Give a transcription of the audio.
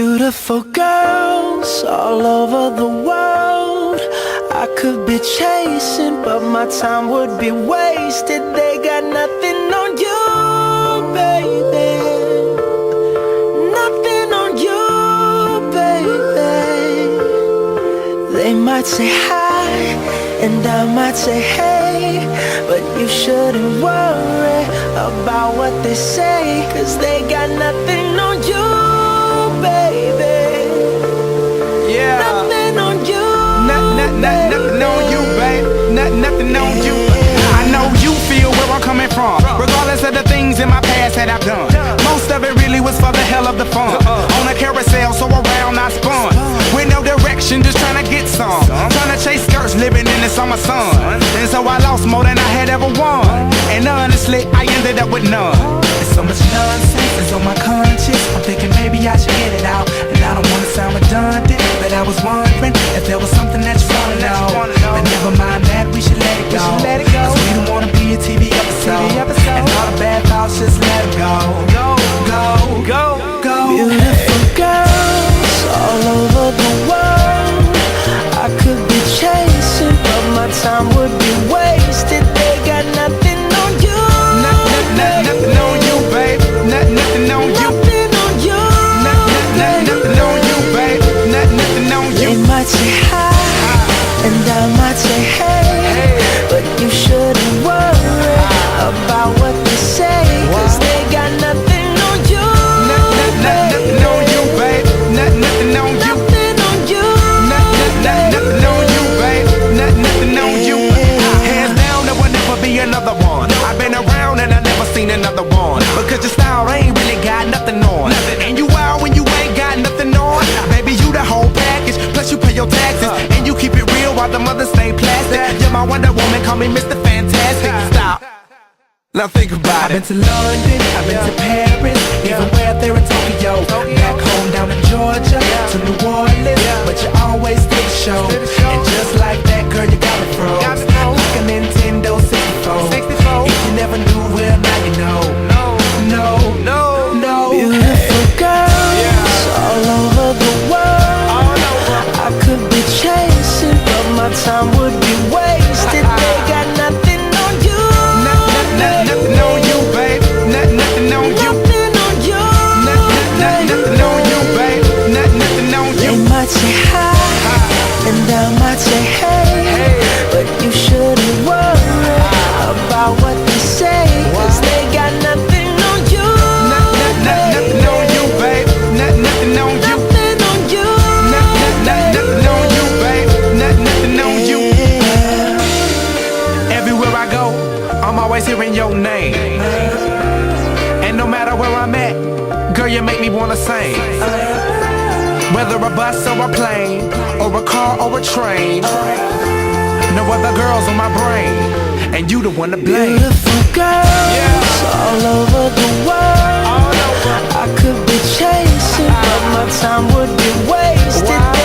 Beautiful girls all over the world I could be chasing, but my time would be wasted. They got nothing on you, baby. Nothing on you, baby. They might say hi, and I might say hey, but you shouldn't worry about what they say, 'cause they got nothing on you, baby. Yeah. Nothing on you. Nothing on you, babe. Nothing on you. I know you feel where I'm coming from, regardless of the things in my past that I've done. Most of it really was for the hell of the fun. On a carousel, so around I spun. With no direction, just trying to get some. Trying to chase skirts, living in the summer sun. And so I lost more than I had ever won. And honestly, I ended up with none. There's so much nonsense is on my conscience. I'm thinking maybe I should get it out. And I don't wanna sound redundant, but I was wondering if there was something that you wanna know. But never mind that, we should let it go. 'Cause we don't wanna be a TV episode. And all the bad thoughts, just let them go. Go. Beautiful girls all over the world I could be chasing, but my time would be wasted. They got nothing on you. Nothing on you, babe. Nothing on you. Nothing on you. Nothing on you, babe. Nothing on you. They might say hi, and I might say hey, but you shouldn't worry about what they say, 'cause they got nothing on you. Nothing on you, babe. Nothing on you. Nothing on you. Nothing on you, babe. Nothing on you. Hands down, there will never be another one. I've been around and I never seen another one. Because your style ain't really got nothing on. And you wild when you ain't got nothing on. Baby, you the whole package. Plus you pay your taxes. And you keep it real while the mothers stay plastic. You're my Wonder Woman, call me Mr. Fantastic. Stop. Now think about it. I've been to London, I've been to Paris, even where there in Tokyo. Back home down in Georgia, to New Orleans, but you always did the show. And just like that, girl, you got me froze. Like a Nintendo 64. If you never knew, well, now you know. No. Beautiful girls all over the world I could be chasing, but my time would be wasted. They got nothing on you. Nothing on you, babe. Nothing on you. Nothing on you. Nothing on you, babe. Nothing on you. They might say hi, and I might say hey, but you shouldn't worry about what they say, 'cause they got nothing on you. Nothing on you, babe. Nothing on you. Nothing on you. Nothing on you, babe. Nothing on you. Everywhere I go, I'm always hearing your name. And no matter where I'm at, girl, you make me wanna sing. Whether a bus or a plane, or a car or a train, no other girls on my brain, and you the one to blame. Beautiful girls all over the world I could be chasing, but my time would be wasted.